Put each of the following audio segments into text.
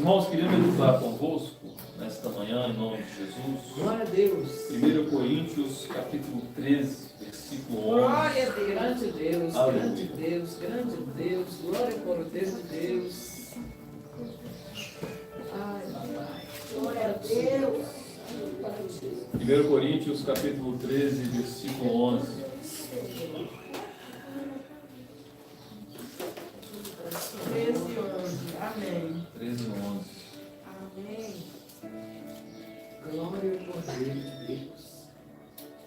Irmãos, queria meditar convosco nesta manhã, em nome de Jesus. Glória a Deus. 1 Coríntios, capítulo 13, versículo 11. Glória a Deus. Grande Deus, Aleluia. grande Deus, grande Deus. Glória para o Deus de Deus. Ai, papai. Glória a Deus. 1 Coríntios, capítulo 13, versículo 11. 13:11. Amém. 13, 11. Amém. Glória ao Cordeiro de Deus.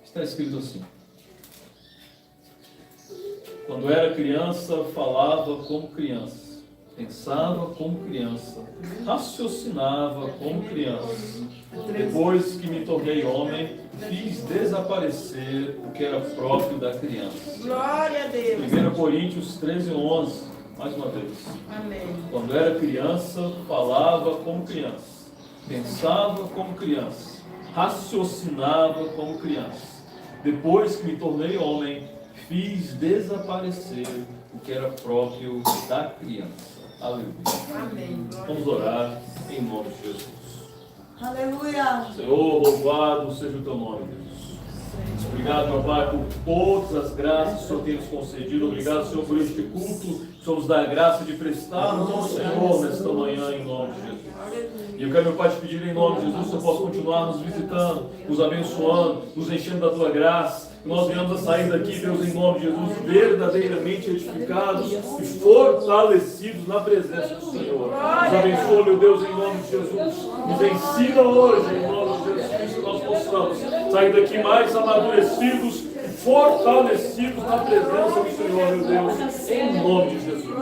Está escrito assim: quando era criança, falava como criança, pensava como criança, raciocinava como criança. Depois que me tornei homem, fiz desaparecer o que era próprio da criança. Glória a Deus. 1 Coríntios 13, 11. Mais uma vez. Amém. Quando era criança, falava como criança, pensava como criança, raciocinava como criança. Depois que me tornei homem, fiz desaparecer o que era próprio da criança. Aleluia. Amém. Vamos orar em nome de Jesus. Aleluia. Senhor, louvado seja o teu nome, Deus. Obrigado, meu Pai, por todas as graças que o Senhor tem nos concedido. Obrigado, Senhor, por este culto. O Senhor nos dá a graça de prestarmos ao Senhor nesta manhã, em nome de Jesus. E eu quero, meu Pai, te pedir em nome de Jesus, que o Senhor possa continuar nos visitando, nos abençoando, nos enchendo da tua graça. Que nós venhamos a sair daqui, Deus, em nome de Jesus, verdadeiramente edificados e fortalecidos na presença do Senhor. Nos abençoa, meu Deus, em nome de Jesus. Nos ensina hoje, em nome de Jesus Cristo, que nós possamos sair daqui mais amadurecidos e fortalecidos na presença do Senhor, meu Deus, em nome de Jesus.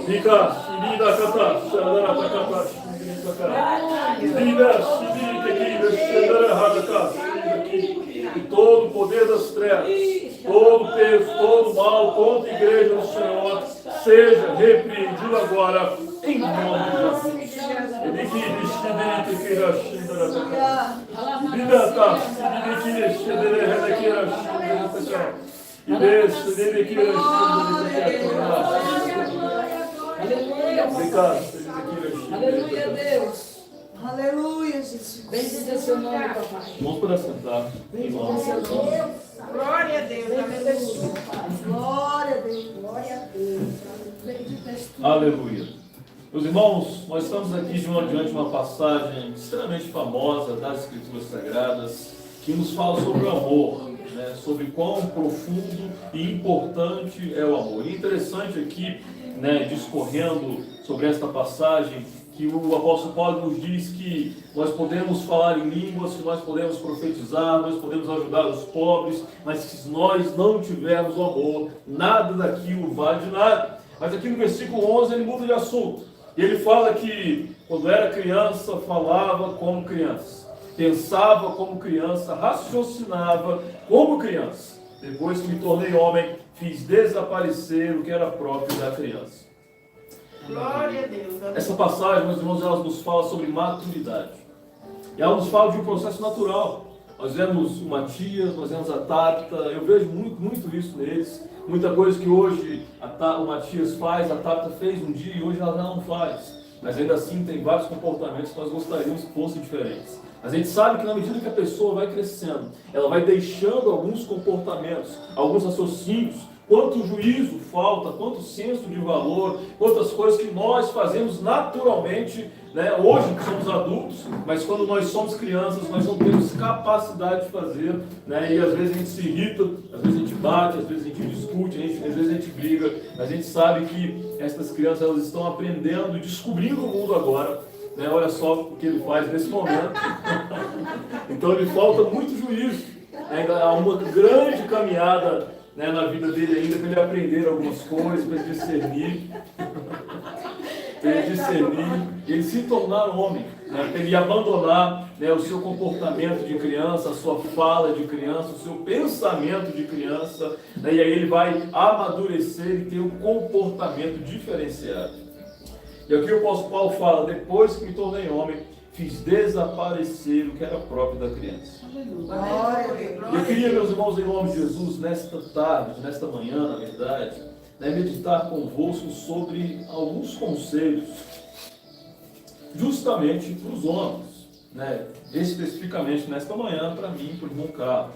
Fica, querida, canta, xandara, tacata, e todo o poder das trevas, todo o peso, todo o mal contra a igreja do Senhor, seja repreendido agora, em nome de Jesus. Aleluia, Deus. Aleluia, Jesus. Bendito é seu nome, papai. Vamos para sentar, em nome de Jesus. Glória a Deus. Aleluia. Glória a Deus. Glória a Deus. Bendito és tu. Aleluia. Meus irmãos, nós estamos aqui diante de uma passagem extremamente famosa das Escrituras Sagradas, que nos fala sobre o amor, né? Sobre quão profundo e importante é o amor. E interessante aqui, né, discorrendo sobre esta passagem, que o apóstolo Paulo nos diz que nós podemos falar em línguas, que nós podemos profetizar, nós podemos ajudar os pobres, mas que se nós não tivermos o amor, nada daquilo vale de nada. Mas aqui no versículo 11 ele muda de assunto. E ele fala que quando era criança, falava como criança, pensava como criança, raciocinava como criança. Depois que me tornei homem, fiz desaparecer o que era próprio da criança. Glória a Deus. Essa passagem, meus irmãos, ela nos fala sobre maturidade. E ela nos fala de um processo natural. Nós vemos o Matias, nós vemos a Tabita, eu vejo muito isso neles. Muita coisa que hoje o Matias faz, a Tabita fez um dia e hoje ela já não faz. Mas ainda assim tem vários comportamentos que nós gostaríamos que fossem diferentes. Mas a gente sabe que na medida que a pessoa vai crescendo, ela vai deixando alguns comportamentos, alguns raciocínios, quanto juízo falta, quanto senso de valor, quantas coisas que nós fazemos naturalmente, né? Hoje que somos adultos, mas quando nós somos crianças, nós não temos capacidade de fazer, né? E às vezes a gente se irrita, às vezes a gente bate, às vezes a gente discute, às vezes a gente briga. A gente sabe que essas crianças elas estão aprendendo e descobrindo o mundo agora. Né? Olha só o que ele faz nesse momento. Então lhe falta muito juízo. Ainda há uma grande caminhada, né, na vida dele ainda para ele aprender algumas coisas, para ele discernir. Para ele discernir, ele se tornar homem, né, para ele abandonar, né, o seu comportamento de criança, a sua fala de criança, o seu pensamento de criança, né, e aí ele vai amadurecer e ter um comportamento diferenciado. E aqui o apóstolo Paulo fala: depois que me tornei homem, fiz desaparecer o que era próprio da criança. Eu queria, meus irmãos, em nome de Jesus, nesta tarde, nesta manhã, na verdade, né, meditar convosco sobre alguns conselhos justamente para os homens, né? Especificamente nesta manhã, para mim e para o irmão Carlos.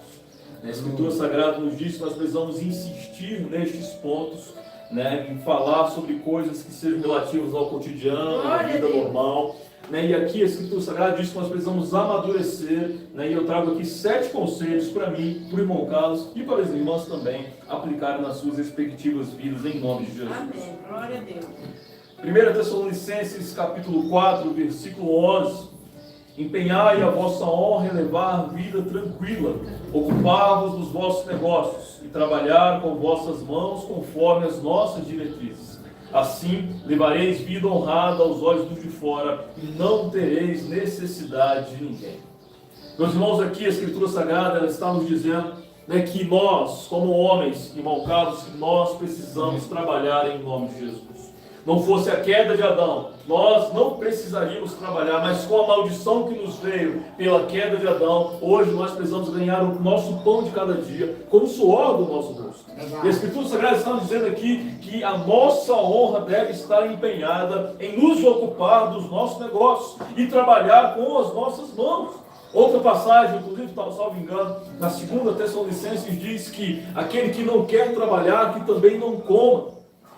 A Escritura Sagrada nos diz que nós precisamos insistir nestes pontos, né? Em falar sobre coisas que sejam relativas ao cotidiano, à vida normal. Né? E aqui a Escritura Sagrada diz que nós precisamos amadurecer, né? E eu trago aqui 7 conselhos para mim, para o irmão Carlos e para as irmãs também aplicarem nas suas respectivas vidas, em nome de Jesus. Amém. Glória a Deus. 1 Tessalonicenses capítulo 4, versículo 11. Empenhai a vossa honra em levar vida tranquila, ocupar-vos dos vossos negócios e trabalhar com vossas mãos conforme as nossas diretrizes. Assim, levareis vida honrada aos olhos dos de fora e não tereis necessidade de ninguém. Meus irmãos, aqui a Escritura Sagrada ela está nos dizendo, né, que nós, como homens, irmão Carlos, nós precisamos trabalhar em nome de Jesus. Não fosse a queda de Adão, nós não precisaríamos trabalhar, mas com a maldição que nos veio pela queda de Adão, hoje nós precisamos ganhar o nosso pão de cada dia, com o suor do nosso rosto. E a Escritura Sagrada está nos dizendo aqui que a nossa honra deve estar empenhada em nos ocupar dos nossos negócios e trabalhar com as nossas mãos. Outra passagem, inclusive, salvo engano, na 2 Tessalonicenses diz que aquele que não quer trabalhar, que também não coma.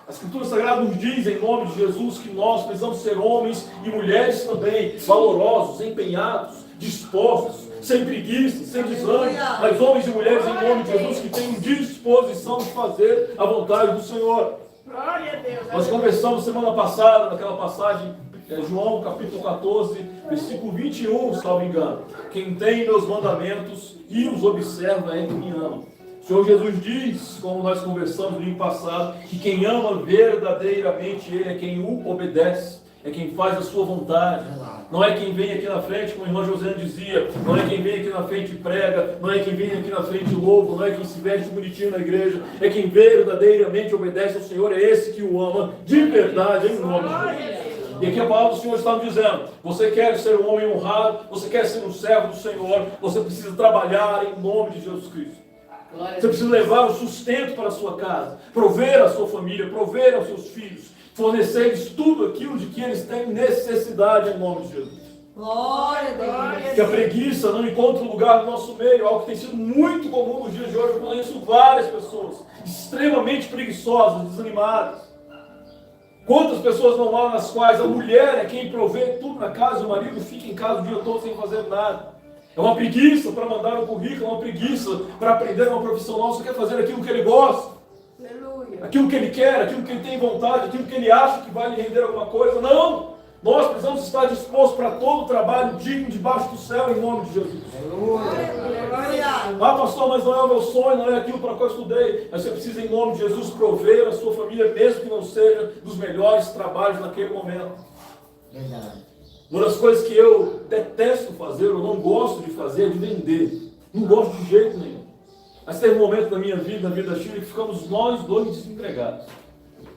A Escritura Sagrada nos diz, em nome de Jesus, que nós precisamos ser homens e mulheres também valorosos, empenhados, dispostos, sem preguiça, sem desânimo, mas homens e mulheres em nome de Jesus que têm disposição de fazer a vontade do Senhor. Glória a Deus. Nós conversamos semana passada, naquela passagem, João capítulo 14, versículo 21, salvo engano. Quem tem meus mandamentos e os observa é que me ama. O Senhor Jesus diz, como nós conversamos no domingo passado, que quem ama verdadeiramente Ele é quem o obedece, é quem faz a sua vontade. Não é quem vem aqui na frente, como a irmã Josiane dizia, não é quem vem aqui na frente e prega, não é quem vem aqui na frente e louva, não é quem se veste bonitinho na igreja, é quem verdadeiramente obedece ao Senhor, é esse que o ama de verdade, em nome de Jesus. E aqui a palavra do Senhor está nos dizendo, você quer ser um homem honrado, você quer ser um servo do Senhor, você precisa trabalhar em nome de Jesus Cristo. Você precisa levar o sustento para a sua casa, prover a sua família, prover aos seus filhos, fornecer-lhes tudo aquilo de que eles têm necessidade em nome de Jesus. Glória a Deus. Que a preguiça não encontre lugar no nosso meio, algo que tem sido muito comum nos dias de hoje. Eu conheço várias pessoas extremamente preguiçosas, desanimadas. Quantas pessoas não há nas quais a mulher é quem provê tudo na casa e o marido fica em casa o dia todo sem fazer nada? É uma preguiça para mandar um currículo, é uma preguiça para aprender uma profissão nova. Você quer fazer aquilo que ele gosta, Aleluia. aquilo que ele quer, aquilo que ele tem vontade, aquilo que ele acha que vai lhe render alguma coisa. Não! Nós precisamos estar dispostos para todo o trabalho digno debaixo do céu, em nome de Jesus. Glória. Ah, pastor, mas não é o meu sonho, não é aquilo para o qual eu estudei. Mas você precisa, em nome de Jesus, prover a sua família, mesmo que não seja dos melhores trabalhos naquele momento. Verdade. Uma das coisas que eu detesto fazer, eu não gosto de fazer, é de vender. Não gosto de jeito nenhum. Mas teve um momento da minha vida, na vida da Chile, que ficamos nós dois desempregados.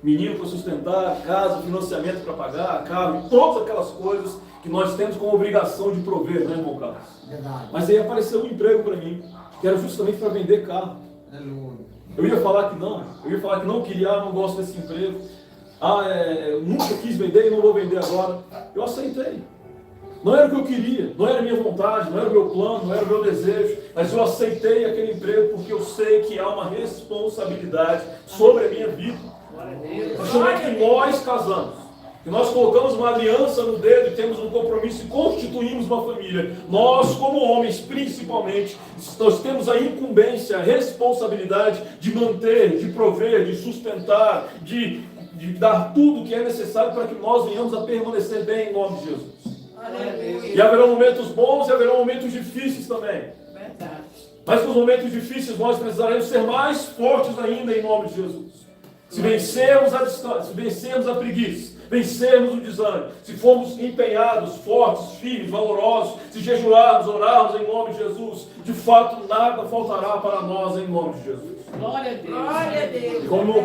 Menino para sustentar, casa, financiamento para pagar, carro, e todas aquelas coisas que nós temos como obrigação de prover, né, irmão Carlos? Verdade. Mas aí apareceu um emprego para mim, que era justamente para vender carro. Aleluia. Eu ia falar que não queria, não gosto desse emprego. Eu nunca quis vender e não vou vender agora. Eu aceitei. Não era o que eu queria, não era a minha vontade, não era o meu plano, não era o meu desejo, mas eu aceitei aquele emprego porque eu sei que há uma responsabilidade sobre a minha vida. Principalmente que nós casamos, que nós colocamos uma aliança no dedo e temos um compromisso e constituímos uma família. Nós, como homens, principalmente, nós temos a incumbência, a responsabilidade de manter, de prover, de sustentar, de dar tudo o que é necessário para que nós venhamos a permanecer bem em nome de Jesus. Aleluia. E haverão momentos bons e haverão momentos difíceis também. Verdade. Mas nos momentos difíceis nós precisaremos ser mais fortes ainda em nome de Jesus. Se vencermos a distância, se vencermos a preguiça, vencermos o desânimo, se formos empenhados, fortes, firmes, valorosos, se jejuarmos, orarmos em nome de Jesus, de fato nada faltará para nós em nome de Jesus. Glória a Deus. Glória a Deus. E como o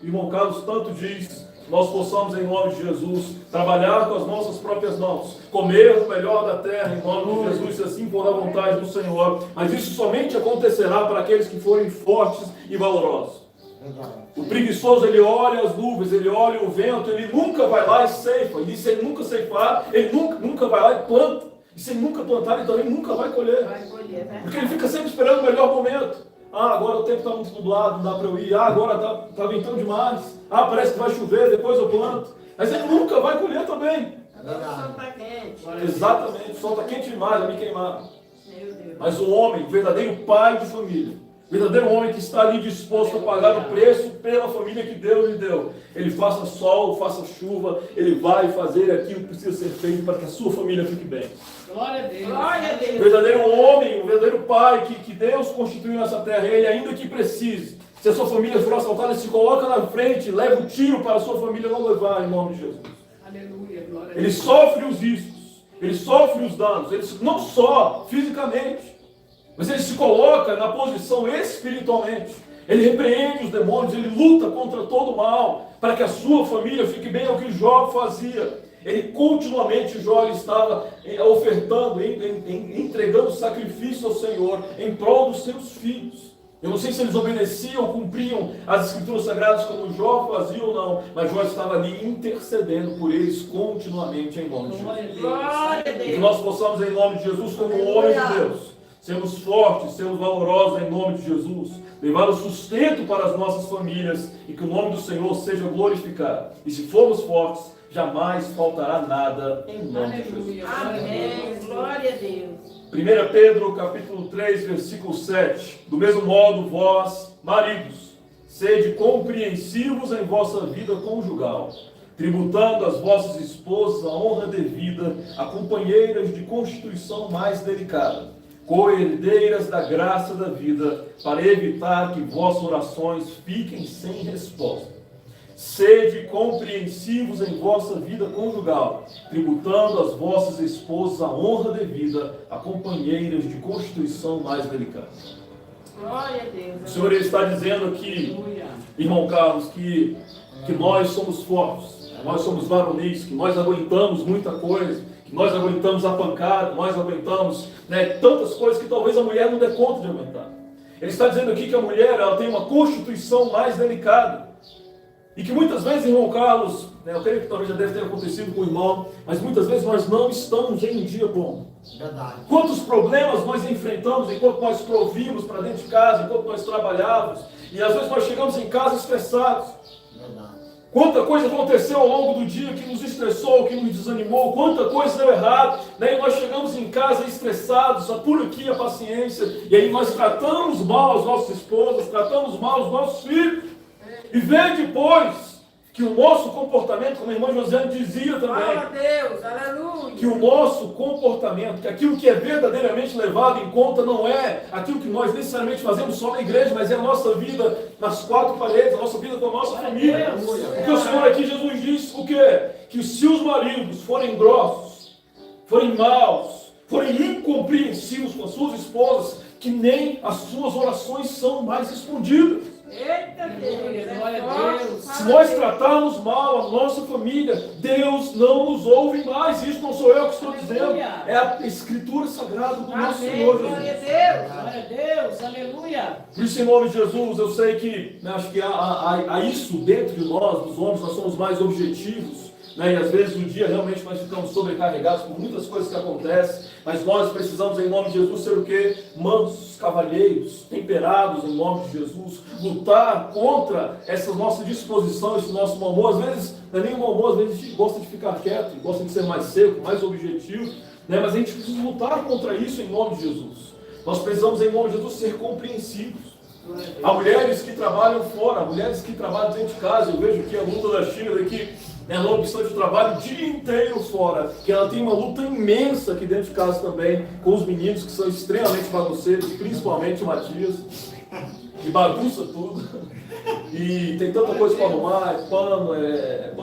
irmão Carlos tanto diz, nós possamos em nome de Jesus trabalhar com as nossas próprias mãos, comer o melhor da terra em nome de Jesus, se assim for a vontade do Senhor. Mas isso somente acontecerá para aqueles que forem fortes e valorosos. Verdade. O preguiçoso, ele olha as nuvens, ele olha o vento, ele nunca vai lá e ceifa. E se ele nunca ceifar, ele nunca vai lá e planta. E se ele nunca plantar, ele também nunca vai colher. Vai colher, né? Porque ele fica sempre esperando o melhor momento. Ah, agora o tempo está muito nublado, não dá para eu ir. Ah, agora está ventando demais. Ah, parece que vai chover, depois eu planto. Mas ele nunca vai colher também. Agora o sol está quente. Exatamente, o sol está quente demais, vai me queimar. Meu Deus. Mas o homem, o verdadeiro pai de família, o verdadeiro homem que está ali disposto a pagar o preço pela família que Deus lhe deu, ele faça sol, faça chuva, ele vai fazer aquilo que precisa ser feito para que a sua família fique bem. Glória a Deus. Glória a O Deus. verdadeiro homem, o verdadeiro pai que Deus constituiu nessa terra, ele ainda que precise, se a sua família for assaltada, ele se coloca na frente, leva o tiro para a sua família não levar, em nome de Jesus. Aleluia. Glória a Ele Deus. sofre os riscos, ele sofre os danos, ele, não só fisicamente, mas ele se coloca na posição espiritualmente. Ele repreende os demônios, ele luta contra todo o mal, para que a sua família fique bem, é o que Jó fazia. Ele continuamente, Jó estava ofertando, entregando sacrifício ao Senhor, em prol dos seus filhos. Eu não sei se eles obedeciam, cumpriam as escrituras sagradas como Jó fazia ou não, mas Jó estava ali intercedendo por eles continuamente em nome de Jesus. Glória a E que Deus. nós possamos, em nome de Jesus, como homens de Deus, sermos fortes, sermos valorosos em nome de Jesus, levar o sustento para as nossas famílias e que o nome do Senhor seja glorificado. E se formos fortes, jamais faltará nada em nome de Jesus. Aleluia. Glória a Amém. Deus. Glória a Deus. 1 Pedro capítulo 3, versículo 7. Do mesmo modo, vós, maridos, sede compreensivos em vossa vida conjugal, tributando às vossas esposas a honra devida, a companheiras de constituição mais delicada, co-herdeiras da graça da vida, para evitar que vossas orações fiquem sem resposta. Sede compreensivos em vossa vida conjugal, tributando às vossas esposas a honra devida, a companheiras de constituição mais delicada. Glória a Deus. O Senhor está dizendo aqui, Aleluia. irmão Carlos, que nós somos fortes, nós somos varonis, que nós aguentamos muita coisa, que nós aguentamos a pancada, nós aguentamos tantas coisas que talvez a mulher não dê conta de aguentar. Ele está dizendo aqui que a mulher ela tem uma constituição mais delicada. E que muitas vezes, irmão Carlos, eu creio que talvez já deve ter acontecido com o irmão, mas muitas vezes nós não estamos em um dia bom. Verdade. Quantos problemas nós enfrentamos enquanto nós provimos para dentro de casa, enquanto nós trabalhávamos, e às vezes nós chegamos em casa estressados. Verdade. Quanta coisa aconteceu ao longo do dia que nos estressou, que nos desanimou, quanta coisa deu errado, e nós chegamos em casa estressados, por aqui a paciência, e aí nós tratamos mal as nossas esposas, tratamos mal os nossos filhos, e vem depois que o nosso comportamento, como a irmã Josiane dizia Glória a também, Deus. Aleluia. que o nosso comportamento, que aquilo que é verdadeiramente levado em conta não é aquilo que nós necessariamente fazemos só na igreja, mas é a nossa vida nas quatro paredes, a nossa vida com a nossa família. Porque o Senhor aqui, Jesus diz o quê? Que se os maridos forem grossos, forem maus, forem incompreensivos com as suas esposas, que nem as suas orações são mais respondidas. Eita Deus. Glória a Deus. Se nós tratarmos mal a nossa família, Deus não nos ouve mais. Isso não sou eu que estou dizendo. É a Escritura Sagrada do nosso Amém. Senhor Glória a Jesus. Deus. Glória a Deus. Aleluia. Por isso, em nome de Jesus, eu sei que, acho que há isso dentro de nós, dos homens, nós somos mais objetivos. E às vezes no dia realmente nós ficamos sobrecarregados por muitas coisas que acontecem, mas nós precisamos em nome de Jesus ser o quê? Mansos, cavalheiros, temperados em nome de Jesus, lutar contra essa nossa disposição, esse nosso mau humor. Às vezes não é nem mau humor, às vezes a gente gosta de ficar quieto, gosta de ser mais seco, mais objetivo, mas a gente precisa lutar contra isso em nome de Jesus. Nós precisamos em nome de Jesus ser compreensivos. Há mulheres que trabalham fora, há mulheres que trabalham dentro de casa. Eu vejo que a luta da Sheila aqui, ela opção de trabalho o dia inteiro fora, que ela tem uma luta imensa aqui dentro de casa também, com os meninos que são extremamente bagunceiros, principalmente o Matias, que bagunça tudo. E tem tanta coisa para arrumar, pano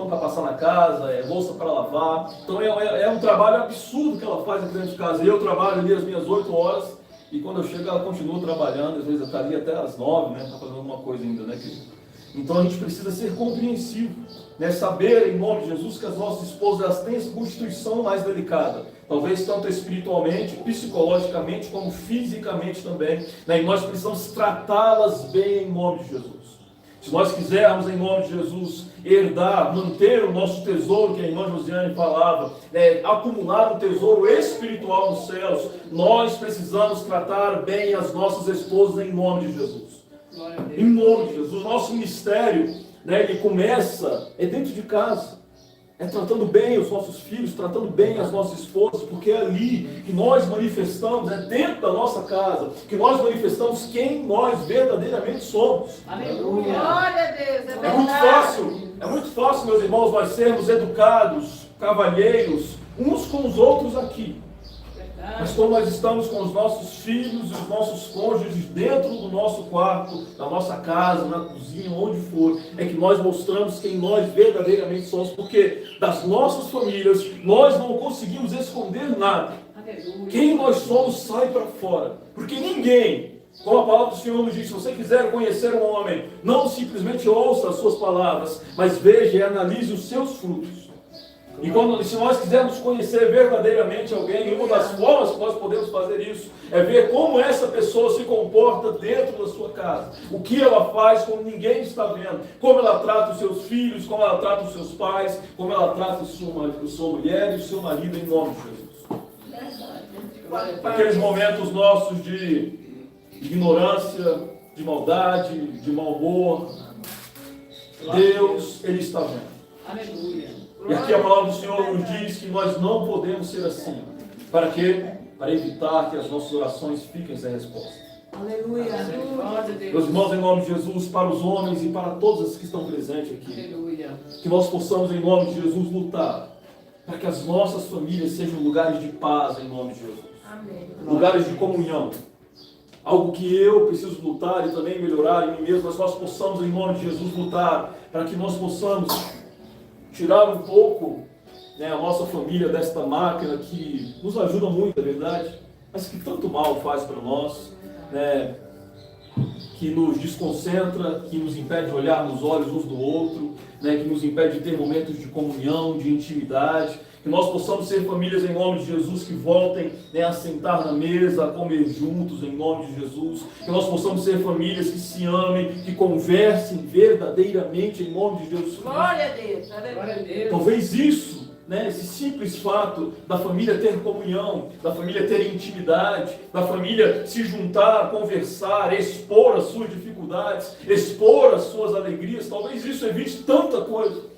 para passar na casa, louça para lavar. Então é um trabalho absurdo que ela faz aqui dentro de casa. E eu trabalho ali as minhas 8 horas, e quando eu chego ela continua trabalhando, às vezes ela está ali até às 9, está fazendo alguma coisa ainda, querido? Então a gente precisa ser compreensivo, saber em nome de Jesus que as nossas esposas elas têm essa constituição mais delicada, talvez tanto espiritualmente, psicologicamente, como fisicamente também, e nós precisamos tratá-las bem em nome de Jesus. Se nós quisermos, em nome de Jesus, herdar, manter o nosso tesouro, que a irmã Josiane falava, acumular um tesouro espiritual nos céus, nós precisamos tratar bem as nossas esposas em nome de Jesus. Em nome de Jesus. O nosso ministério, ele começa dentro de casa. Tratando bem os nossos filhos, tratando bem as nossas esposas, porque é ali que nós manifestamos, dentro da nossa casa, que nós manifestamos quem nós verdadeiramente somos. Aleluia. Glória a Deus, é É muito fácil, meus irmãos, nós sermos educados, cavalheiros, uns com os outros aqui. Mas quando nós estamos com os nossos filhos e os nossos cônjuges dentro do nosso quarto, da nossa casa, na cozinha, onde for, é que nós mostramos quem nós verdadeiramente somos, porque das nossas famílias nós não conseguimos esconder nada. Aleluia. Quem nós somos sai para fora, porque ninguém, como a palavra do Senhor nos diz, se você quiser conhecer um homem, não simplesmente ouça as suas palavras, mas veja e analise os seus frutos. E se nós quisermos conhecer verdadeiramente alguém, uma das formas que nós podemos fazer isso é ver como essa pessoa se comporta dentro da sua casa. O que ela faz quando ninguém está vendo. Como ela trata os seus filhos, como ela trata os seus pais, como ela trata a sua mulher e o seu marido, em nome de Jesus. Aqueles momentos nossos de ignorância, de maldade, de mau humor, Deus, Ele está vendo. Aleluia. E aqui a palavra do Senhor nos diz que nós não podemos ser assim. Para quê? Para evitar que as nossas orações fiquem sem resposta. Aleluia. Glória a Deus. Meus irmãos, em nome de Jesus, para os homens e para todos os que estão presentes aqui, Aleluia. que nós possamos, em nome de Jesus, lutar para que as nossas famílias sejam lugares de paz, em nome de Jesus. Amém. Lugares de comunhão. Algo que eu preciso lutar e também melhorar em mim mesmo, mas nós possamos, em nome de Jesus, lutar para que nós possamos tirar um pouco a nossa família desta máquina que nos ajuda muito, é verdade, mas que tanto mal faz para nós, que nos desconcentra, que nos impede de olhar nos olhos uns do outro, que nos impede de ter momentos de comunhão, de intimidade. Que nós possamos ser famílias em nome de Jesus que voltem a sentar na mesa, a comer juntos em nome de Jesus. Que nós possamos ser famílias que se amem, que conversem verdadeiramente em nome de Jesus. Glória a Deus. Glória a Deus. Talvez isso, esse simples fato da família ter comunhão, da família ter intimidade, da família se juntar, conversar, expor as suas dificuldades, expor as suas alegrias, talvez isso evite tanta coisa.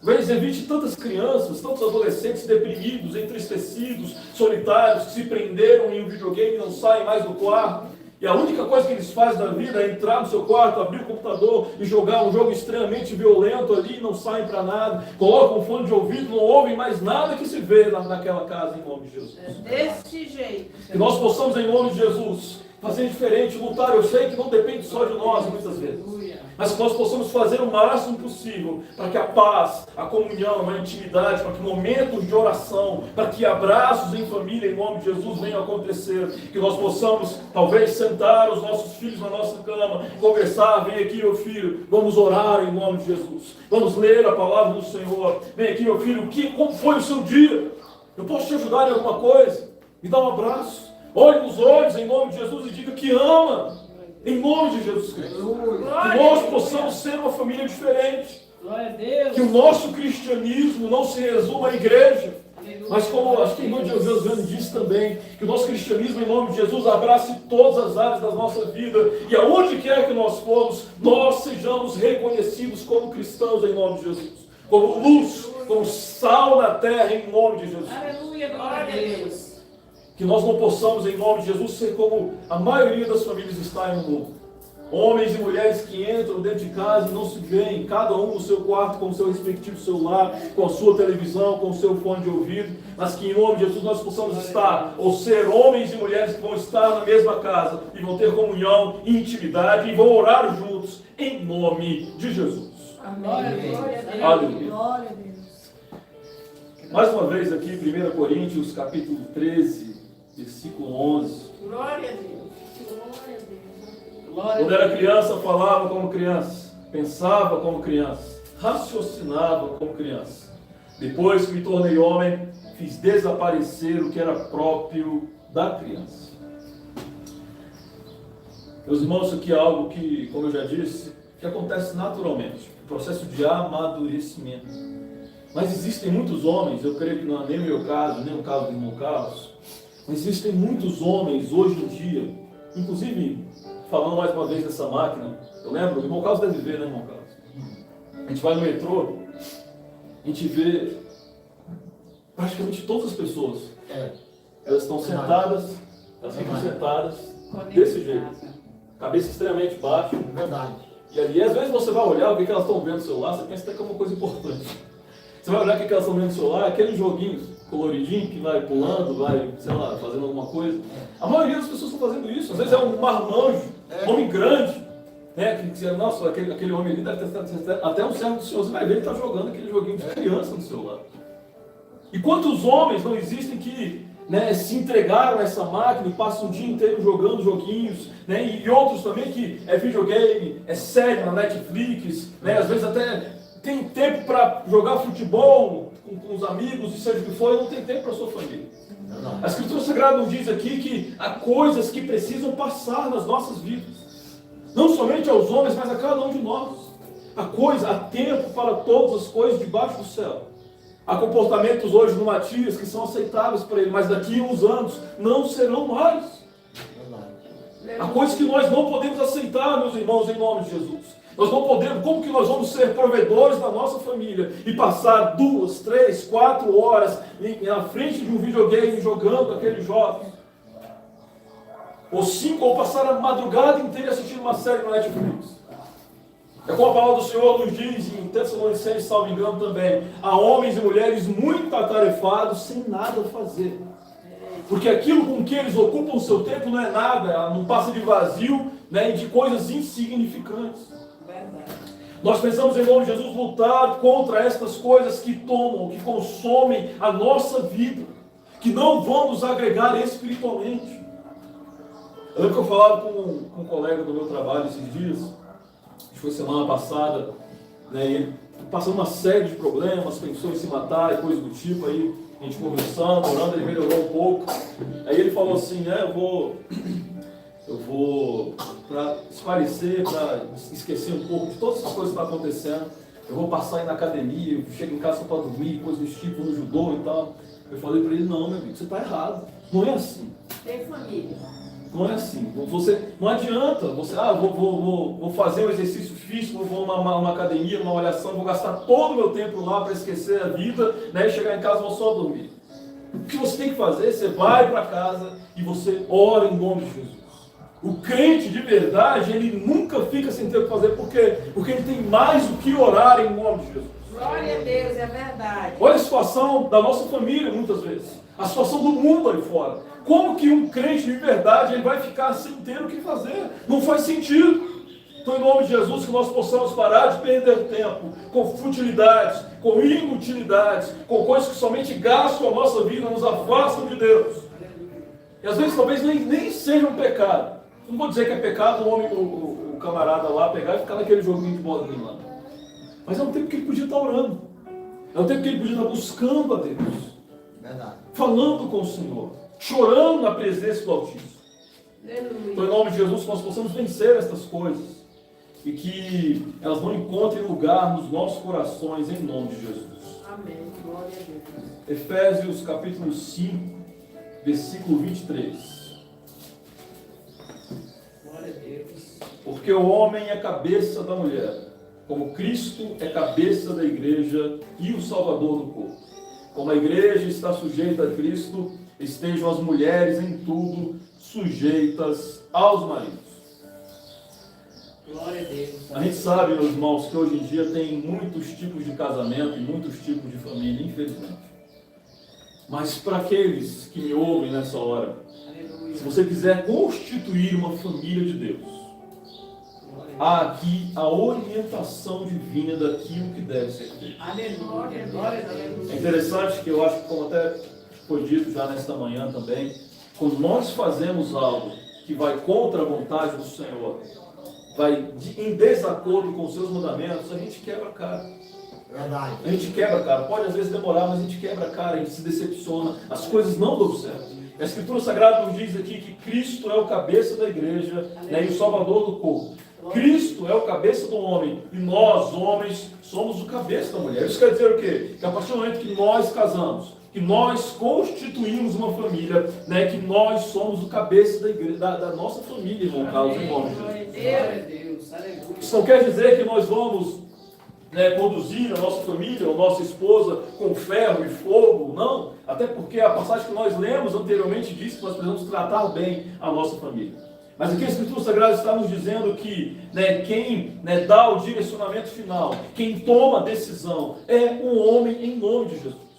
Talvez evite tantas crianças, tantos adolescentes deprimidos, entristecidos, solitários, que se prenderam em um videogame e não saem mais do quarto. E a única coisa que eles fazem na vida é entrar no seu quarto, abrir o computador e jogar um jogo extremamente violento ali, não saem para nada, colocam um fone de ouvido, não ouvem mais nada que se vê naquela casa, em nome de Jesus. Desse jeito. Que nós possamos, em nome de Jesus, fazer diferente, lutar. Eu sei que não depende só de nós, muitas vezes. Mas que nós possamos fazer o máximo possível para que a paz, a comunhão, a intimidade, para que momentos de oração, para que abraços em família, em nome de Jesus, venham acontecer. Que nós possamos, talvez, sentar os nossos filhos na nossa cama, conversar. Vem aqui, meu filho, vamos orar em nome de Jesus. Vamos ler a palavra do Senhor. Vem aqui, meu filho, como foi o seu dia? Eu posso te ajudar em alguma coisa? Me dá um abraço. Olhe nos olhos em nome de Jesus e diga que ama. Em nome de Jesus Cristo. Que nós possamos ser uma família diferente. Glória a Deus. Que o nosso cristianismo não se resuma à igreja. Mas como acho que a irmã Josiane disse também, que o nosso cristianismo, em nome de Jesus, abrace todas as áreas da nossa vida. E aonde quer que nós formos, nós sejamos reconhecidos como cristãos, em nome de Jesus. Como luz, como sal na terra, em nome de Jesus. Aleluia, glória a Deus. Que nós não possamos, em nome de Jesus, ser como a maioria das famílias está no mundo. Homens e mulheres que entram dentro de casa e não se veem, cada um no seu quarto, com o seu respectivo celular, com a sua televisão, com o seu fone de ouvido, mas que em nome de Jesus nós possamos estar, ou ser homens e mulheres que vão estar na mesma casa e vão ter comunhão, intimidade e vão orar juntos, em nome de Jesus. Glória a Deus. Aleluia. Glória a Deus. Mais uma vez aqui, 1 Coríntios, capítulo 13, versículo 11. Glória a Deus. Glória a Deus. Glória Quando a era Deus. criança, falava como criança, pensava como criança, raciocinava como criança. Depois que me tornei homem, fiz desaparecer o que era próprio da criança. Meus irmãos, isso aqui é algo que, como eu já disse, que acontece naturalmente, o processo de amadurecimento. Mas existem muitos homens, eu creio que não é nem o meu caso, nem o caso do irmão Carlos, mas existem muitos homens hoje em dia, inclusive, falando mais uma vez dessa máquina, eu lembro, o irmão Carlos deve ver, né, irmão Carlos? A gente vai no metrô, a gente vê praticamente todas as pessoas. Elas estão sentadas, elas ficam sentadas desse jeito, cabeça extremamente baixa. Verdade. E ali, às vezes você vai olhar o que elas estão vendo no celular, você pensa até que é uma coisa importante. Você vai olhar o que elas estão vendo no celular, aqueles joguinhos coloridinhos que vai pulando, vai, sei lá, fazendo alguma coisa. A maioria das pessoas estão fazendo isso. Às vezes é um marmanjo, homem grande, né? Que, nossa, aquele homem ali deve ter até um certo do senhor. Você vai ver ele está jogando aquele joguinho de criança no celular. E quantos homens não existem que, né, se entregaram a essa máquina e passam o dia inteiro jogando joguinhos, né, e outros também que é videogame, é série na Netflix, né, às vezes até tem tempo para jogar futebol com os amigos e seja o que for, e não tem tempo para a sua família. A Escritura Sagrada nos diz aqui que há coisas que precisam passar nas nossas vidas, não somente aos homens, mas a cada um de nós. Há tempo para todas as coisas debaixo do céu. Há comportamentos hoje no Matias que são aceitáveis para ele, mas daqui a uns anos não serão mais. Há coisas que nós não podemos aceitar, meus irmãos, em nome de Jesus. Nós não podemos, como que nós vamos ser provedores da nossa família e passar 2, 3, 4 horas na frente de um videogame jogando aqueles jogos? Ou 5, ou passar a madrugada inteira assistindo uma série no Netflix? É como a palavra do Senhor nos diz em Tessalonicenses, salvo engano também, há homens e mulheres muito atarefados sem nada fazer. Porque aquilo com que eles ocupam o seu tempo não é nada, não passa de vazio, né, e de coisas insignificantes. Nós precisamos, em nome de Jesus, lutar contra estas coisas que tomam, que consomem a nossa vida, que não vão nos agregar espiritualmente. Eu lembro que eu falava com um colega do meu trabalho esses dias, acho que foi semana passada, né, e ele passando uma série de problemas, pensou em se matar e coisa do tipo, aí a gente conversando, orando, ele melhorou um pouco. Aí ele falou assim, eu vou para esparecer, para esquecer um pouco de todas essas coisas que estão acontecendo, eu vou passar aí na academia, eu chego em casa só para dormir, coisas desse tipo, no judô e tal. Eu falei para ele, não, meu amigo, você está errado, não é assim. Tem família. Não é assim. Não adianta você, vou fazer um exercício físico, vou numa academia, numa malhação, vou gastar todo o meu tempo lá para esquecer a vida, né, e chegar em casa e vou só dormir. O que você tem que fazer? Você vai para casa e você ora em nome de Jesus. O crente de verdade, ele nunca fica sem ter o que fazer, porque ele tem mais do que orar em nome de Jesus. Glória a Deus, é verdade. Olha a situação da nossa família muitas vezes, a situação do mundo aí fora. Como que um crente de verdade ele vai ficar sem ter o que fazer? Não faz sentido. Então, em nome de Jesus, que nós possamos parar de perder tempo com futilidades, com inutilidades, com coisas que somente gastam a nossa vida, nos afastam de Deus. E às vezes talvez nem seja um pecado. Não vou dizer que é pecado o camarada lá pegar e ficar naquele joguinho de bolinha lá. Mas é um tempo que ele podia estar orando. É um tempo que ele podia estar buscando a Deus. Verdade. Falando com o Senhor. Chorando na presença do Altíssimo. Aleluia. Então, em nome de Jesus, nós possamos vencer estas coisas. E que elas não encontrem lugar nos nossos corações, em nome de Jesus. Amém. Glória a Deus. Efésios capítulo 5, versículo 23. Glória a Deus. Porque o homem é cabeça da mulher, como Cristo é cabeça da igreja e o Salvador do corpo. Como a igreja está sujeita a Cristo, estejam as mulheres em tudo sujeitas aos maridos. Glória a Deus. A gente sabe, meus irmãos, que hoje em dia tem muitos tipos de casamento e muitos tipos de família, infelizmente. Mas para aqueles que me ouvem nessa hora, Aleluia. se você quiser constituir uma família de Deus, Glória a Deus. há aqui a orientação divina daquilo que deve ser feito. Aleluia. Glória a Deus. É interessante que eu acho que, como até foi dito já nesta manhã também, quando nós fazemos algo que vai contra a vontade do Senhor, em desacordo com os seus mandamentos, a gente quebra a cara. Verdade. A gente quebra a cara. Pode às vezes demorar, mas a gente quebra a cara, a gente se decepciona, as coisas não dão certo. A Escritura Sagrada nos diz aqui que Cristo é o cabeça da igreja, né, e o Salvador do corpo. Cristo é o cabeça do homem e nós, homens, somos o cabeça da mulher. Isso quer dizer o quê? Que a partir do momento que nós casamos, que nós constituímos uma família, né, que nós somos o cabeça da igreja, da nossa família, irmão Carlos, em nome de Jesus. Glória a Deus, aleluia. Isso não quer dizer que nós vamos, né, conduzir a nossa família, a nossa esposa com ferro e fogo, não. Até porque a passagem que nós lemos anteriormente diz que nós precisamos tratar bem a nossa família. Mas aqui a Escritura Sagrada está nos dizendo que, né, quem, né, dá o direcionamento final, quem toma a decisão, é um homem em nome de Jesus.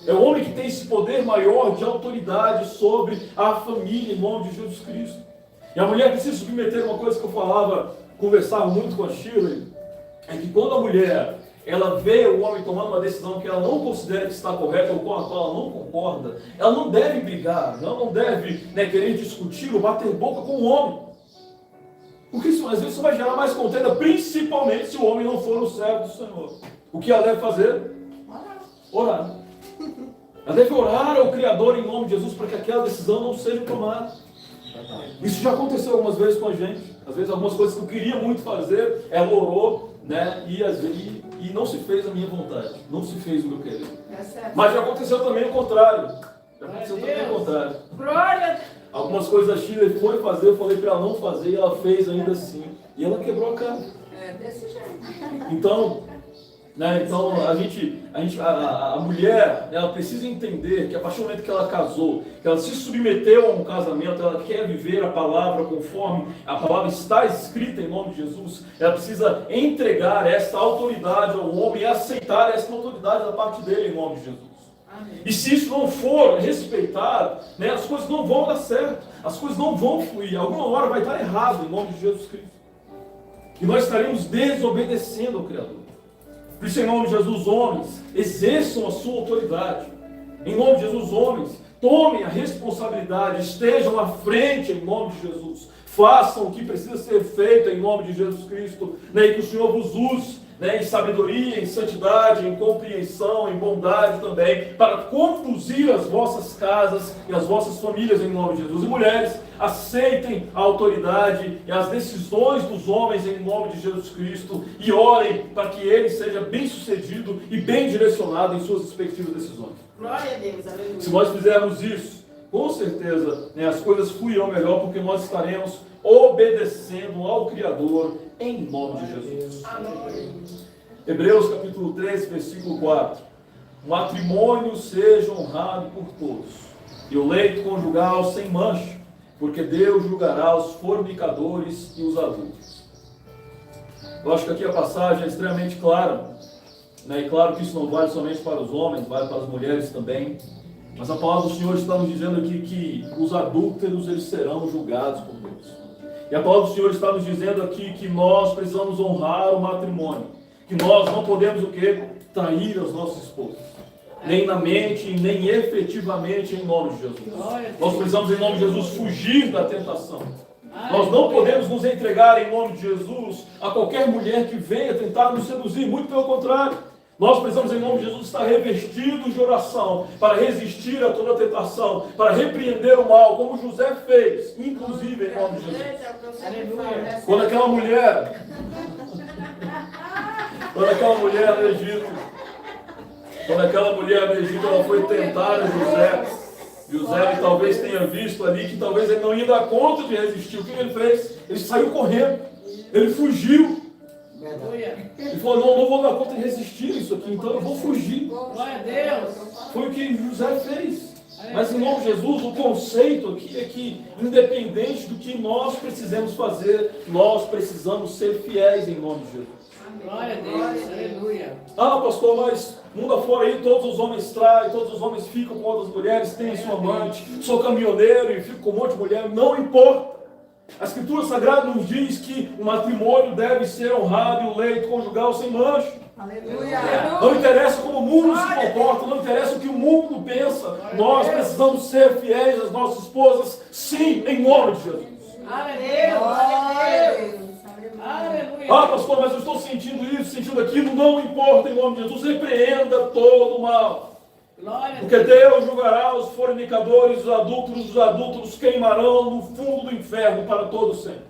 É o homem que tem esse poder maior de autoridade sobre a família em nome de Jesus Cristo. E a mulher precisa submeter uma coisa que eu falava, conversava muito com a Shirley, é que quando a mulher ela vê o homem tomando uma decisão que ela não considera que está correta ou com a qual ela não concorda, ela não deve brigar, ela não deve, né, querer discutir ou bater boca com o homem. Porque isso, às vezes isso vai gerar mais contenda, principalmente se o homem não for o servo do Senhor. O que ela deve fazer? Orar. Ela deve orar ao Criador em nome de Jesus para que aquela decisão não seja tomada. Isso já aconteceu algumas vezes com a gente. Às vezes algumas coisas que eu queria muito fazer, ela orou, né, e não se fez a minha vontade, não se fez o meu querer. Mas já aconteceu também o contrário. Já aconteceu também o contrário. Glória. Algumas coisas a Shirley foi fazer, eu falei para ela não fazer e ela fez ainda assim. E ela quebrou a cara. É desse jeito. Então, né, a mulher, ela precisa entender que a partir do momento que ela casou, que ela se submeteu a um casamento, ela quer viver a palavra conforme a palavra está escrita em nome de Jesus, ela precisa entregar essa autoridade ao homem e aceitar essa autoridade da parte dele em nome de Jesus. Amém. E se isso não for respeitado, né, as coisas não vão dar certo, as coisas não vão fluir, alguma hora vai estar errado em nome de Jesus Cristo. E nós estaremos desobedecendo ao Criador. Por isso, em nome de Jesus, homens, exerçam a sua autoridade. Em nome de Jesus, homens, tomem a responsabilidade, estejam à frente em nome de Jesus. Façam o que precisa ser feito em nome de Jesus Cristo, né, e que o Senhor vos use, né, em sabedoria, em santidade, em compreensão, em bondade também, para conduzir as vossas casas e as vossas famílias em nome de Jesus. E mulheres, aceitem a autoridade e as decisões dos homens em nome de Jesus Cristo e orem para que ele seja bem sucedido e bem direcionado em suas respectivas decisões. Glória a Deus, aleluia. Se nós fizermos isso, com certeza, né, as coisas fluirão melhor, porque nós estaremos obedecendo ao Criador em nome de Jesus. Amém. Hebreus capítulo 13, versículo 4. O matrimônio seja honrado por todos, e o leito conjugal sem mancha, porque Deus julgará os fornicadores e os adúlteros. Eu acho que aqui a passagem é extremamente clara, né? E claro que isso não vale somente para os homens, vale para as mulheres também. Mas a palavra do Senhor está nos dizendo aqui que os adúlteros eles serão julgados por Deus. E a palavra do Senhor está nos dizendo aqui que nós precisamos honrar o matrimônio, que nós não podemos o quê? Trair as nossas esposas, nem na mente, nem efetivamente em nome de Jesus. Nós precisamos em nome de Jesus fugir da tentação. Nós não podemos nos entregar em nome de Jesus a qualquer mulher que venha tentar nos seduzir, muito pelo contrário. Nós precisamos em nome de Jesus estar revestidos de oração para resistir a toda tentação, para repreender o mal, como José fez, inclusive em nome de Jesus. Aleluia. Quando aquela mulher no Egito, ela foi tentar a José. José talvez tenha visto ali que talvez ele não ia dar conta de resistir. O que ele fez? Ele saiu correndo. Ele fugiu. Ele falou, não vou dar conta de resistir isso aqui, então eu vou fugir. Glória a Deus. Foi o que José fez. Mas em nome de Jesus, o conceito aqui é que, independente do que nós precisamos fazer, nós precisamos ser fiéis em nome de Jesus. Glória a Deus. Aleluia. Ah, pastor, mas mundo afora aí, todos os homens traem, todos os homens ficam com outras mulheres, têm sua amante, sou caminhoneiro e fico com um monte de mulher. Não importa. A Escritura Sagrada nos diz que o matrimônio deve ser honrado e o leito conjugal sem mancha. Aleluia. Não interessa como o mundo se comporta, não interessa o que o mundo pensa, nós precisamos ser fiéis às nossas esposas, sim, em nome de Jesus. Aleluia. Glória a Deus. Aleluia. Ah, pastor, mas eu estou sentindo isso, sentindo aquilo, não importa, em nome de Jesus, repreenda todo o mal. Glória a Porque Deus julgará os fornicadores, os adúlteros queimarão no fundo do inferno para todo sempre.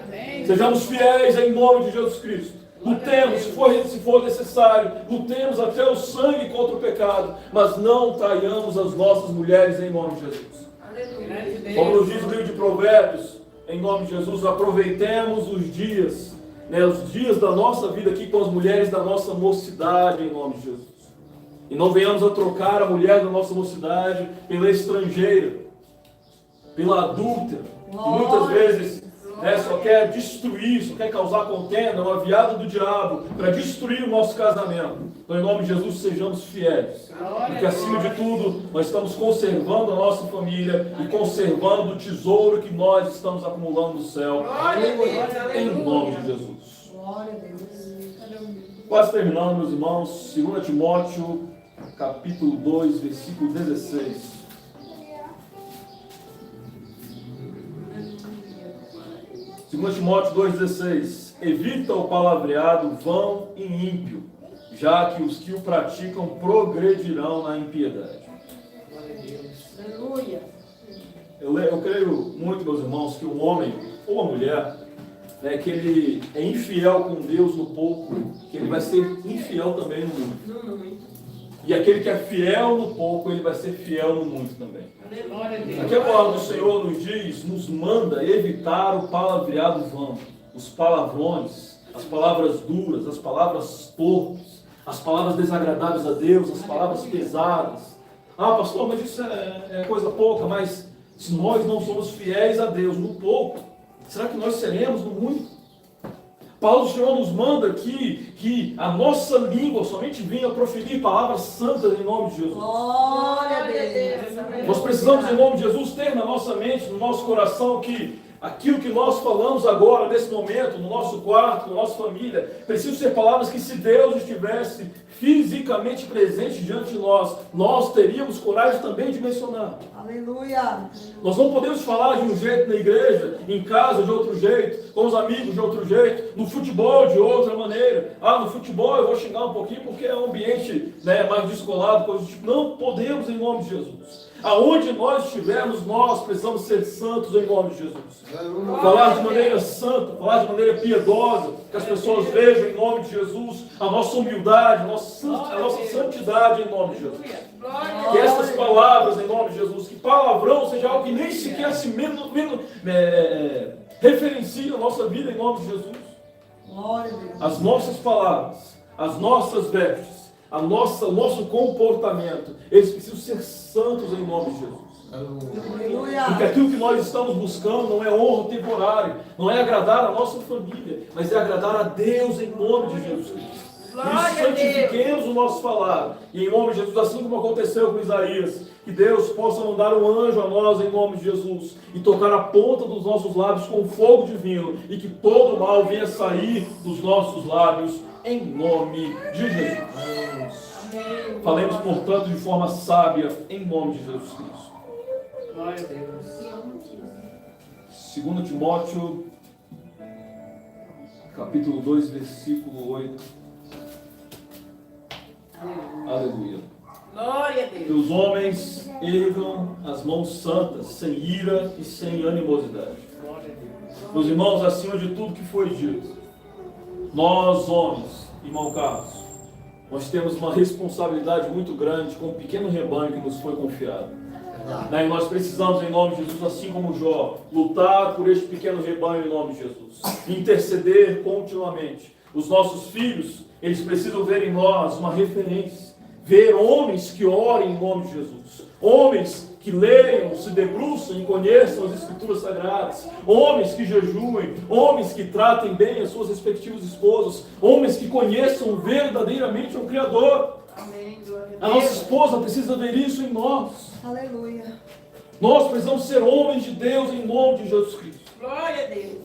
Amém. Sejamos fiéis em nome de Jesus Cristo. Lutemos, se for necessário, lutemos até o sangue contra o pecado, mas não traiamos as nossas mulheres em nome de Jesus. Como nos diz o livro de Provérbios, em nome de Jesus, aproveitemos os dias da nossa vida aqui com as mulheres da nossa mocidade, em nome de Jesus. E não venhamos a trocar a mulher da nossa mocidade pela estrangeira, pela adúltera, que muitas vezes só quer destruir, só quer causar contenda, uma aviada do diabo para destruir o nosso casamento. Então, em nome de Jesus, sejamos fiéis. Porque, acima de tudo, nós estamos conservando a nossa família e conservando o tesouro que nós estamos acumulando no céu. Em nome de Jesus. Glória a Deus. Quase terminando, meus irmãos, 2 Timóteo, capítulo 2, versículo 16. 2 Timóteo 2,16. Evita o palavreado vão e ímpio, já que os que o praticam progredirão na impiedade. Aleluia. Eu creio muito, meus irmãos, que um homem ou uma mulher, que ele é infiel com Deus no pouco, que ele vai ser infiel também no muito. E aquele que é fiel no pouco, ele vai ser fiel no muito também. Aqui a palavra do Senhor nos diz, nos manda evitar o palavreado vão, os palavrões, as palavras duras, as palavras torpes, as palavras desagradáveis a Deus, as palavras pesadas. Ah, pastor, mas isso é coisa pouca, mas se nós não somos fiéis a Deus no pouco, será que nós seremos no muito? Paulo, o Senhor nos manda que a nossa língua somente venha proferir palavras santas em nome de Jesus. Glória a Deus. Nós precisamos, em nome de Jesus, ter na nossa mente, no nosso coração, que aquilo que nós falamos agora, nesse momento, no nosso quarto, na nossa família, precisam ser palavras que, se Deus estivesse fisicamente presente diante de nós teríamos coragem também de mencionar. Aleluia. Nós não podemos falar de um jeito na igreja, em casa de outro jeito, com os amigos de outro jeito, no futebol de outra maneira. Ah, no futebol eu vou xingar um pouquinho porque é um ambiente mais descolado, coisa do tipo. Não podemos em nome de Jesus. Aonde nós estivermos, nós precisamos ser santos em nome de Jesus. Falar de maneira santa, falar de maneira piedosa, que as pessoas vejam em nome de Jesus a nossa humildade, a nossa santidade em nome de Jesus. Que essas palavras em nome de Jesus, que palavrão seja algo que nem sequer se referencia a nossa vida em nome de Jesus. Glória a Deus. As nossas palavras, as nossas vestes, o nosso comportamento, eles precisam ser santos em nome de Jesus. Aleluia. Porque aquilo que nós estamos buscando não é honra temporária, não é agradar a nossa família, mas é agradar a Deus em nome de Jesus Cristo. E santifiquemos o nosso falar, e em nome de Jesus, assim como aconteceu com Isaías, que Deus possa mandar um anjo a nós em nome de Jesus, e tocar a ponta dos nossos lábios com fogo divino, e que todo mal venha sair dos nossos lábios, em nome de Jesus. Amém. Falemos, portanto, de forma sábia, em nome de Jesus Cristo. Glória a Deus. 2 Timóteo, capítulo 2, versículo 8. Aleluia. Glória a Que Deus. os homens ergam as mãos santas, sem ira e sem animosidade. Glória a Deus. Meus irmãos, acima de tudo que foi dito, nós homens, irmão Carlos, nós temos uma responsabilidade muito grande com o pequeno rebanho que nos foi confiado. E nós precisamos, em nome de Jesus, assim como Jó, lutar por este pequeno rebanho em nome de Jesus, interceder continuamente. Os nossos filhos, eles precisam ver em nós uma referência, ver homens que orem em nome de Jesus, homens que leiam, se debruçam e conheçam as Escrituras Sagradas, homens que jejuem, homens que tratem bem as suas respectivas esposas, homens que conheçam verdadeiramente o Criador. Amém. Glória a A Deus. nossa esposa precisa ver isso em nós. Aleluia. Nós precisamos ser homens de Deus em nome de Jesus Cristo. Glória a Deus.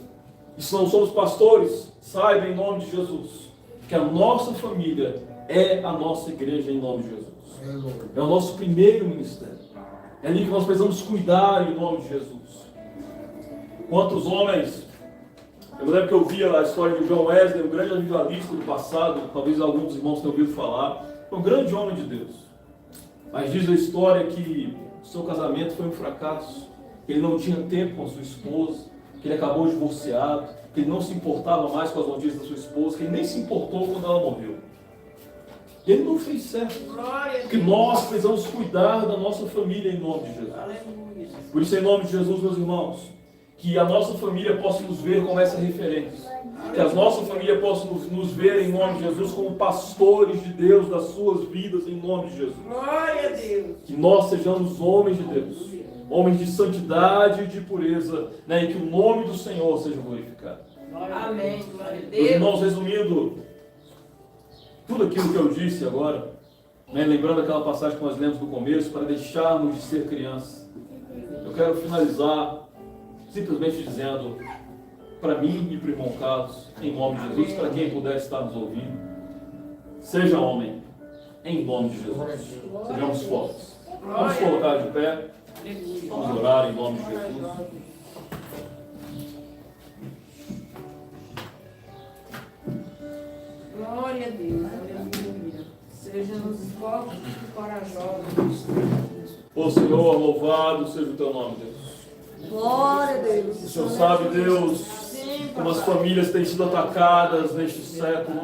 E se não somos pastores, saiba em nome de Jesus que a nossa família é a nossa igreja em nome de Jesus. É o nosso primeiro ministério. É ali que nós precisamos cuidar em nome de Jesus. Quantos homens... Eu lembro que eu via a história de John Wesley, um grande evangelista do passado, talvez alguns dos irmãos tenham ouvido falar. Foi um grande homem de Deus. Mas diz a história que o seu casamento foi um fracasso. Ele não tinha tempo com sua esposa, que ele acabou divorciado, que ele não se importava mais com as notícias da sua esposa, que ele nem se importou quando ela morreu. Ele não fez certo. Porque nós precisamos cuidar da nossa família em nome de Jesus. Por isso, em nome de Jesus, meus irmãos, que a nossa família possa nos ver como essa referência. Que a nossa família possa nos ver em nome de Jesus como pastores de Deus das suas vidas em nome de Jesus. Glória a Deus. Que nós sejamos homens de Deus, homens de santidade e de pureza, né? E que o nome do Senhor seja glorificado. Amém. Glória a Meus Deus. irmãos, resumindo tudo aquilo que eu disse agora, né? Lembrando aquela passagem que nós lemos no começo, para deixarmos de ser crianças. Eu quero finalizar simplesmente dizendo para mim e para o irmão Carlos, em nome de Jesus, para quem puder estar nos ouvindo, seja homem, em nome de Jesus. Sejamos fortes. Vamos colocar de pé, vamos orar em nome de Jesus. Glória a Deus. Aleluia. Sejamos fortes e corajosos. Ô Senhor, louvado seja o teu nome, Deus. Glória a Deus. O Senhor sabe, Deus, como as famílias têm sido atacadas neste século,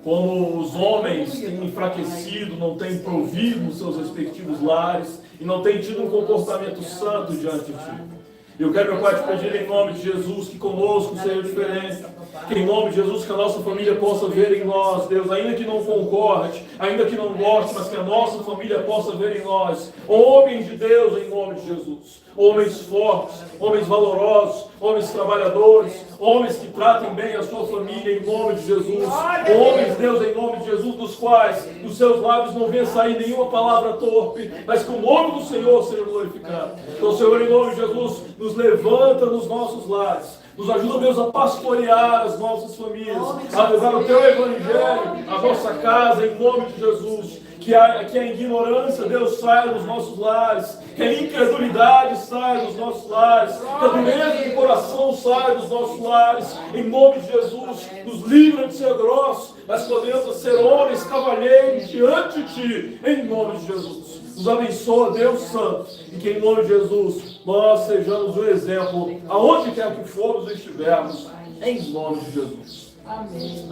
como os homens têm enfraquecido, não têm provido nos seus respectivos lares e não têm tido um comportamento santo diante de Ti. Eu quero, meu Pai, te pedir em nome de Jesus que conosco seja diferente. Que em nome de Jesus que a nossa família possa ver em nós, Deus, ainda que não concorde, ainda que não goste, mas que a nossa família possa ver em nós homens de Deus em nome de Jesus. Homens fortes, homens valorosos, homens trabalhadores, homens que tratem bem a sua família em nome de Jesus. Homens, Deus, em nome de Jesus, dos quais dos seus lábios não venha sair nenhuma palavra torpe, mas que o nome do Senhor seja glorificado. Então, Senhor, em nome de Jesus, nos levanta nos nossos lares. Nos ajuda, Deus, a pastorear as nossas famílias, a levar o Teu Evangelho à nossa casa, em nome de Jesus. Que a ignorância, Deus, saia dos nossos lares, que a incredulidade saia dos nossos lares, que a dureza de coração saia dos nossos lares, em nome de Jesus. Nos livra de ser grossos, mas podemos ser homens, cavalheiros diante de Ti, em nome de Jesus. Nos abençoa, Deus Santo, e que em nome de Jesus nós sejamos o exemplo, aonde quer que formos e estivermos, em nome de Jesus. Amém.